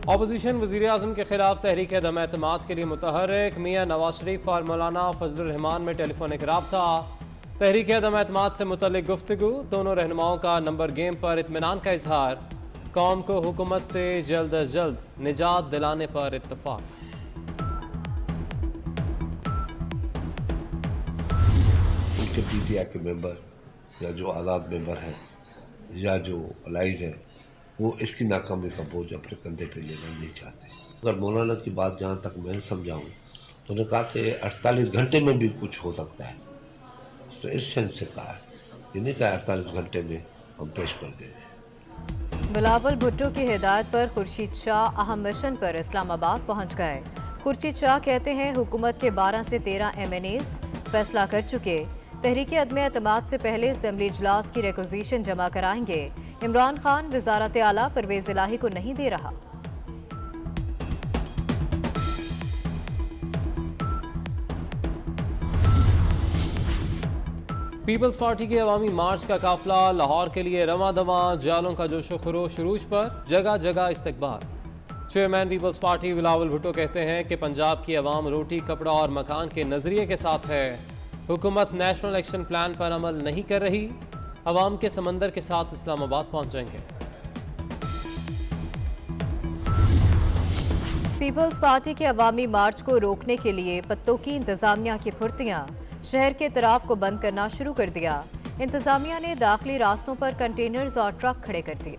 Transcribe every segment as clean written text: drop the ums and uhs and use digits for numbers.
Opposition वज़ीर-ए-आज़म के खिलाफ तहरीक अदम एतमाद के लिए मुतहर्रिक। मियां नवाज शरीफ और मौलाना फजलुर रहमान में टेलीफोनिक राब्ता। तहरीक अदम एतमाद से मुतल्लिक गुफ्तगू। दोनों रहनुमाओं का नंबर गेम पर इत्मीनान का इजहार। कौम को हुकूमत से जल्द अज जल्द निजात दिलाने पर इत्तफाक। उनके PTI के मेंबर या जो आज़ाद मेंबर हैं या जो अलाइज हैं वो इसकी नाकामी का बोझ अपने कंधे पे लेना नहीं चाहते। अगर मौलाना की बात जहाँ तक मैं समझाऊँ तो उन्होंने कहा कि 48 घंटे में भी कुछ हो सकता है, तो इस सेंस से कहा है, ये नहीं कहा 48 घंटे में हम पेश कर देंगे। बिलावल भुट्टो की हिदायत पर खुर्शीद शाह अहम मिशन पर इस्लामाबाद पहुंच गए। खुर्शीद शाह कहते हैं हुकूमत के 12 से 13 MNAs फैसला कर चुके। तहरीक अदम एतमाद से पहले असेंबली इजलास की रिक्विजिशन जमा कराएंगे। इमरान खान वजारत आला परवेज इलाही को नहीं दे रहा। पीपल्स पार्टी के अवामी मार्च का काफिला लाहौर के लिए रवां दवां। जालों का जोशो खरोश उरूज पर, जगह जगह इस्तकबाल। चेयरमैन पीपल्स पार्टी बिलावल भुट्टो कहते हैं कि पंजाब की अवाम रोटी कपड़ा और मकान के नजरिए के साथ है। हुकूमत नेशनल एक्शन प्लान पर अमल नहीं कर रही। अवाम के समंदर के साथ इस्लामाबाद पहुंचेंगे। पीपल्स पार्टी के अवामी मार्च को रोकने के लिए पत्तों की इंतजामिया की फुर्तियां। शहर के तराफ को बंद करना शुरू कर दिया। इंतजामिया ने दाखिली रास्तों पर कंटेनर्स और ट्रक खड़े कर दिए।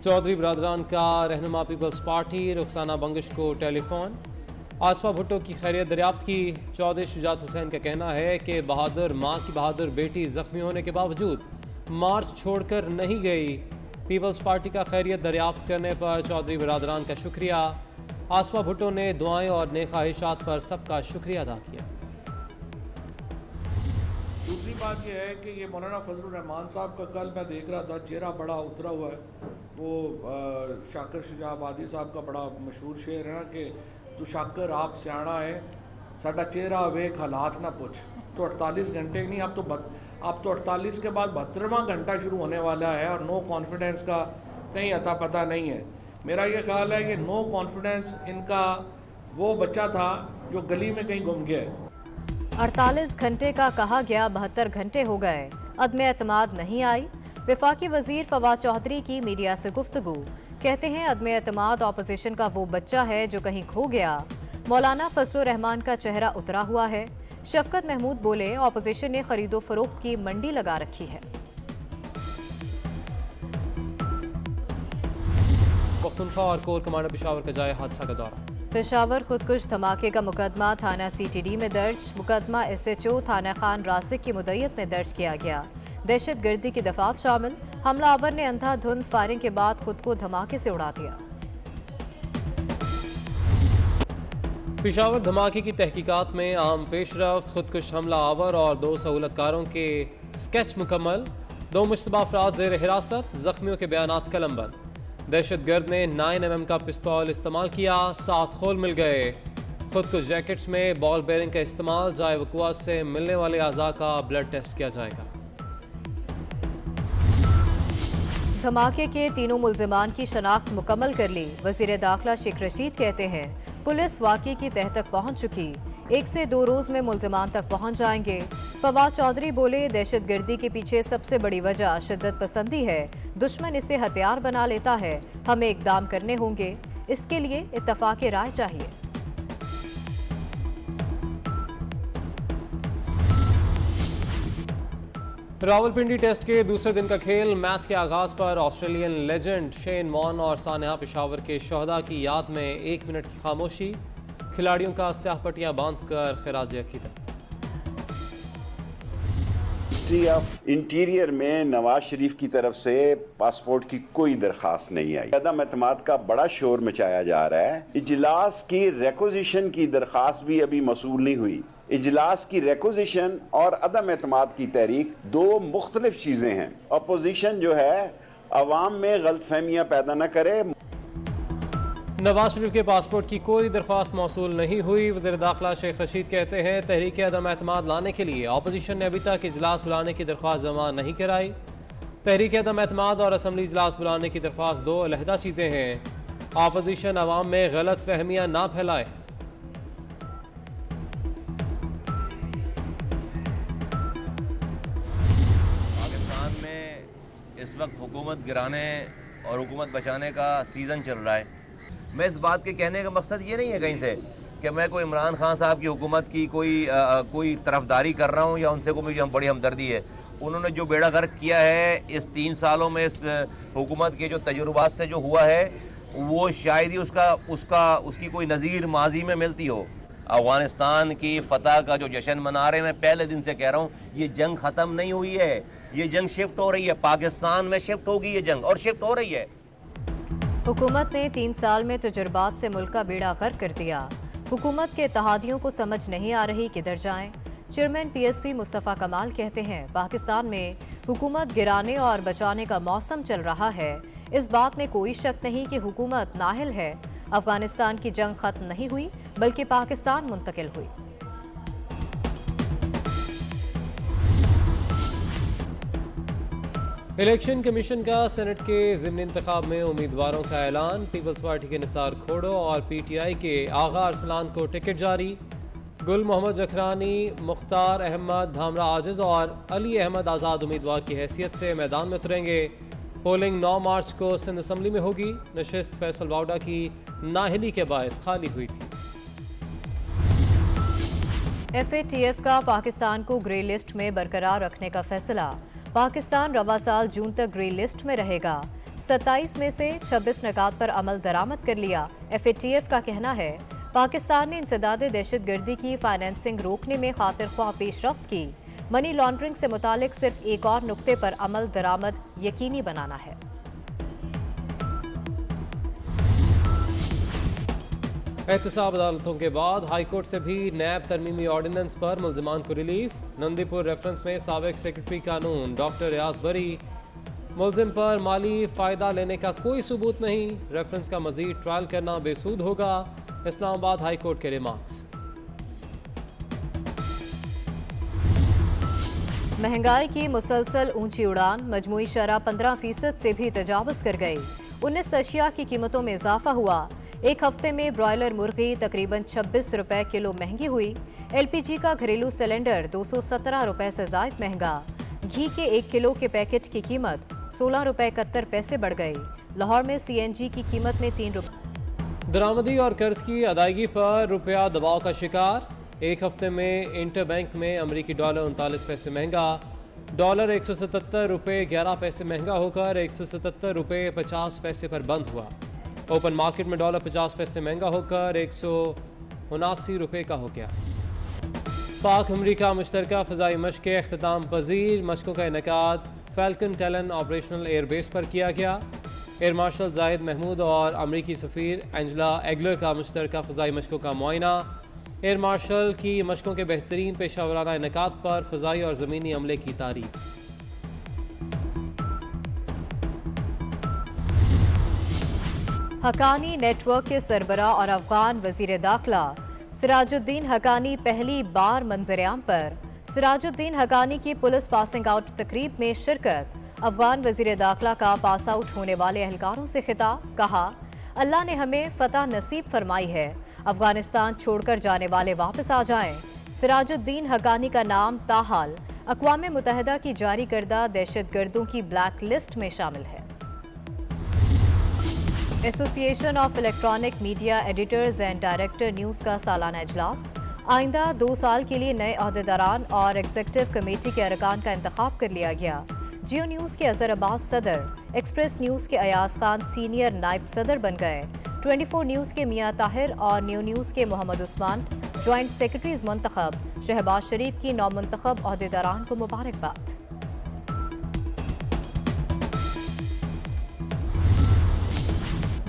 चौधरी बरादरान का रहनुमा पीपल्स पार्टी रुखसाना बंगश को टेलीफोन। आसफा भुट्टो की खैरियत दरियाफ्त की। चौधरी शुजात हुसैन का कहना है कि बहादुर माँ की बहादुर बेटी जख्मी होने के बावजूद मार्च छोड़कर नहीं गई। पीपल्स पार्टी का खैरियत दरियाफ्त करने पर चौधरी बरादरान का शुक्रिया। आसफा भुट्टो ने दुआएं और नेक ख्वाहिशात पर सबका शुक्रिया अदा किया। दूसरी बात यह है कि ये मौलाना फजलुर रहमान साहब का कल मैं देख रहा था, चेहरा बड़ा उतरा हुआ है। वो शाकर शुजाबादी साहब का बड़ा मशहूर शेर है ना कि तू शाकर आप सियाणा है, साडा चेहरा वेख हालात ना पूछ। तो 48 घंटे नहीं, अब तो 48 के बाद 72वां घंटा शुरू होने वाला है और नो कॉन्फिडेंस का कहीं अता पता नहीं है। मेरा ये ख्याल है कि नो कॉन्फिडेंस इनका वो बच्चा था जो गली में कहीं गुम गया है। 48 घंटे का कहा गया, 72 घंटे हो गए, अदम एतमाद नहीं आई। वफाकी वजीर फवाद चौधरी की मीडिया से गुफ्तगू। कहते हैं अदम एतमाद अपोजिशन का वो बच्चा है जो कहीं खो गया। मौलाना फजलुर रहमान का चेहरा उतरा हुआ है। शफकत महमूद बोले अपोजिशन ने खरीदो फरोख्त की मंडी लगा रखी है। पख्तूनख्वा और कोर कमांडर पेशावर का जाए हादसा का दौरा। पेशावर खुदकुश धमाके का मुकदमा थाना CTD में दर्ज। मुकदमा SHO थाना खान रासिक की मुद्दत में दर्ज किया गया। दहशत गर्दी की दफात शामिल। हमलावर ने अंधाधुंध फायरिंग के बाद खुद को धमाके से उड़ा दिया। पेशावर धमाके की तहकीकात में अहम पेशरफ्त। खुदकुश हमला आवर और 2 सहूलतकारों के स्केच मुकम्मल। 2 मुश्तबा अफराद ज़ेर हिरासत। जख्मियों के बयानात कलमबंद। दहशतगर्द ने 9mm का पिस्तौल इस्तेमाल किया। 7 खोल मिल गए। खुदकुश जैकेट्स में बॉल बेरिंग का इस्तेमाल। जाए वक़ुआ से मिलने वाले अज़ा का ब्लड टेस्ट किया जाएगा। धमाके के तीनों मुल्जिमान की शनाख्त मुकम्मल कर ली। वज़ीर दाखिला शेख रशीद कहते हैं पुलिस वाक़े की तह तक पहुँच चुकी। 1 से 2 रोज़ में मुल्जिमान तक पहुँच जाएंगे। फवाद चौधरी बोले दहशत गर्दी के पीछे सबसे बड़ी वजह शिद्दत पसंदी है। दुश्मन इसे हथियार बना लेता है। हमें इकदाम करने होंगे, इसके लिए इत्तफाक राय चाहिए। रावलपिंडी टेस्ट के दूसरे दिन का खेल। मैच के आगाज पर ऑस्ट्रेलियन लेजेंड शेन वॉर्न और सानिया पेशावर के शहदा की याद में 1 मिनट की खामोशी। खिलाड़ियों का स्याह पट्टियां बांधकर खिराज अकीदत। मिनिस्ट्री ऑफ इंटीरियर में नवाज शरीफ की तरफ से पासपोर्ट की कोई दरखास्त नहीं आई। अदम एतमाद का बड़ा शोर मचाया जा रहा है। इजलास की रिक्विजिशन की दरखास्त भी अभी मसूल नहीं हुई। इजलास की रिक्विजिशन और अदम एतमाद की तहरीक 2 मुख्तलिफ चीजें हैं। अपोजिशन जो है अवाम में गलतफहमियां पैदा न करे। नवाज शरीफ के पासपोर्ट की कोई दरख्वास्त मौसूल नहीं हुई। वज़ीर दाखिला शेख रशीद कहते हैं तहरीक अदम एतमाद लाने के लिए अपोजिशन ने अभी तक इजलास बुलाने की दरख्वास्त जमा नहीं कराई। तहरीक अदम एतमाद और असम्बली इजलास बुलाने की दरख्वास्त दो अलहदा चीज़ें हैं। आपोजिशन अवाम में गलत फहमियाँ ना फैलाए। पाकिस्तान में इस वक्त हुकूमत गिराने और हुकूमत बचाने का सीज़न चल रहा है। मैं इस बात के कहने का मकसद ये नहीं है कहीं से कि मैं कोई इमरान खान साहब की हुकूमत की कोई तरफदारी कर रहा हूँ या उनसे कोई मुझे बड़ी हमदर्दी है। उन्होंने जो बेड़ा गर्क किया है इस 3 सालों में, इस हुकूमत के जो तजुर्बात से जो हुआ है, वो शायद ही उसकी कोई नज़ीर माजी में मिलती हो। अफ़गानिस्तान की फ़तह का जो जश्न मना रहे हैं, मैं पहले दिन से कह रहा हूँ ये जंग ख़त्म नहीं हुई है, ये जंग शिफ्ट हो रही है। पाकिस्तान में शिफ्ट होगी ये जंग, और शिफ्ट हो रही है। हुकूमत ने 3 साल में तजुर्बात से मुल्क का बेड़ा गर्क कर दिया। हुकूमत के इत्तेहादियों को समझ नहीं आ रही किधर जाएं। चेयरमैन PSP मुस्तफ़ा कमाल कहते हैं, पाकिस्तान में हुकूमत गिराने और बचाने का मौसम चल रहा है। इस बात में कोई शक नहीं कि हुकूमत नाहिल है। अफगानिस्तान की जंग खत्म नहीं हुई बल्कि पाकिस्तान मुंतकिल हुई। इलेक्शन कमीशन का सेनेट के ज़िमनी इंतखाब में उम्मीदवारों का ऐलान। पीपल्स पार्टी के निसार खोड़ो और PTI के आगा अरसलान को टिकट जारी। गुल मोहम्मद जखरानी, मुख्तार अहमद धामरा आजिज और अली अहमद आज़ाद उम्मीदवार की हैसियत से मैदान में उतरेंगे। पोलिंग 9 मार्च को सिंध असम्बली में होगी। नशिस्त फैसल वाउडा की नाहिली के बायस खाली हुई थी। FATF का पाकिस्तान को ग्रे लिस्ट में बरकरार रखने का फैसला। पाकिस्तान रवा साल जून तक ग्रे लिस्ट में रहेगा। 27 में से 26 निकात पर अमल दरामद कर लिया। FATF का कहना है पाकिस्तान ने इंसदाद दहशतगर्दी की फाइनेंसिंग रोकने में खातिर ख्वाह पेशरफ्त की। मनी लॉन्ड्रिंग से मुतालिक सिर्फ एक और नुक्ते पर अमल दरामद यकीनी बनाना है। एहतसाब अदालतों के बाद हाईकोर्ट से भी नैब तरमीमी ऑर्डिनेंस पर मुल्जिमान को रिलीफ। नंदीपुर रेफरेंस में साबिक सेक्रेटरी कानून डॉक्टर रियाज बरी। मुल्जिम पर माली फ़ायदा लेने का कोई सबूत नहीं। रेफरेंस का मजीद ट्रायल करना बेसूद होगा। इस्लामाबाद हाई कोर्ट के रिमार्क्स। महंगाई की मुसलसल ऊंची उड़ान। मजमूई शरह 15% से भी तजावुज़ कर गई। 19 अशिया की कीमतों में इजाफा हुआ। एक हफ्ते में ब्रॉयलर मुर्गी तकरीबन 26 रुपए किलो महंगी हुई। LPG का घरेलू सिलेंडर 217 रुपए से जायद महंगा। घी के 1 किलो के पैकेट की कीमत 16 रुपए 71 पैसे बढ़ गई। लाहौर में CNG की कीमत में 3 रुपए। दरामदी और कर्ज की अदायगी पर रुपया दबाव का शिकार। एक हफ्ते में इंटर बैंक में अमरीकी डॉलर 39 पैसे महंगा। डॉलर 177 रुपये 11 पैसे महंगा होकर 177 रुपये 50 पैसे पर बंद हुआ। ओपन मार्केट में डॉलर 50 पैसे महंगा होकर 179 रुपये का हो गया। पाक अमरीका मुश्तरका फ़ज़ाई मशक़ के अख्ताम पजीर। मशकों का इनेकाद फैल्कन टैलन ऑपरेशनल एयरबेस पर किया गया। एयर मार्शल जाहिद महमूद और अमरीकी सफ़ीर एंजला एगलर का मुश्तरका फ़ज़ाई मशकों का मुआयना। एयर मार्शल की मशकों के बेहतरीन पेशावराना इनेकाद पर फ़ज़ाई और ज़मीनी अमले की तारीफ। हकानी नेटवर्क के सरबरा और अफगान वजीर दाखिला सिराजुद्दीन हकानी पहली बार मंजर-ए-आम पर। सिराजुद्दीन हकानी की पुलिस पासिंग आउट तकरीब में शिरकत। अफगान वजीर दाखिला का पास आउट होने वाले एहलकारों से खिताब। कहा, अल्लाह ने हमें फतह नसीब फरमाई है। अफगानिस्तान छोड़कर जाने वाले वापस आ जाएं। सिराजुद्दीन हकानी का नाम ताहाल अक़वाम मुत्तहिदा की जारी करदा दहशतगर्दों की ब्लैक लिस्ट में शामिल है। Association of electronic media editors and director news का सालाना इजलास। आइंदा 2 साल के लिए नए अहदेदारान और एग्जीक्यूटिव कमेटी के अरकान का इंतखाब कर लिया गया। जियो न्यूज़ के अजहर अब्बास सदर, एक्सप्रेस न्यूज़ के अयाज खान सीनियर नायब सदर बन गए। 24 न्यूज़ के मियां ताहिर और न्यू न्यूज़ के मोहम्मद उस्मान जॉइंट सेक्रेटरीज मुंतखब। शहबाज शरीफ की नौमुंतखब अहदेदारान को मुबारकबाद।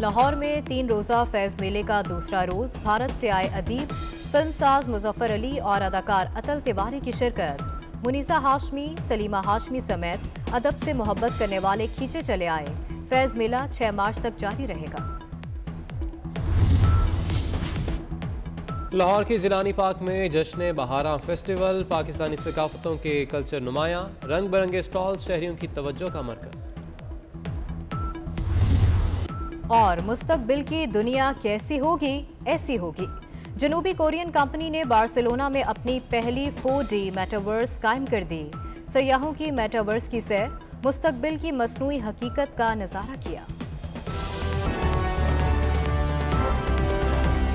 लाहौर में 3 रोज़ा फैज़ मेले का दूसरा रोज़। भारत से आए अदीब, फिल्मसाज मुजफ्फर अली और अदाकार अतल तिवारी की शिरकत। मुनीसा हाशमी, सलीमा हाशमी समेत अदब से मोहब्बत करने वाले खींचे चले आए। फैज़ मेला 6 मार्च तक जारी रहेगा। लाहौर के जिलानी पार्क में जश्न बहारां फेस्टिवल, पाकिस्तानी सकाफतों के कल्चर नुमायां, रंग बिरंगे स्टॉल शहरियों की तवज्जो का मरकज। और मुस्तकबिल की दुनिया कैसी होगी, ऐसी होगी। जनूबी कोरियन कंपनी ने बार्सिलोना में अपनी पहली 4D मेटावर्स कायम कर दी। सयाहों की मेटावर्स की सैर, मुस्तकबिल की मसनूई हकीकत का नजारा किया।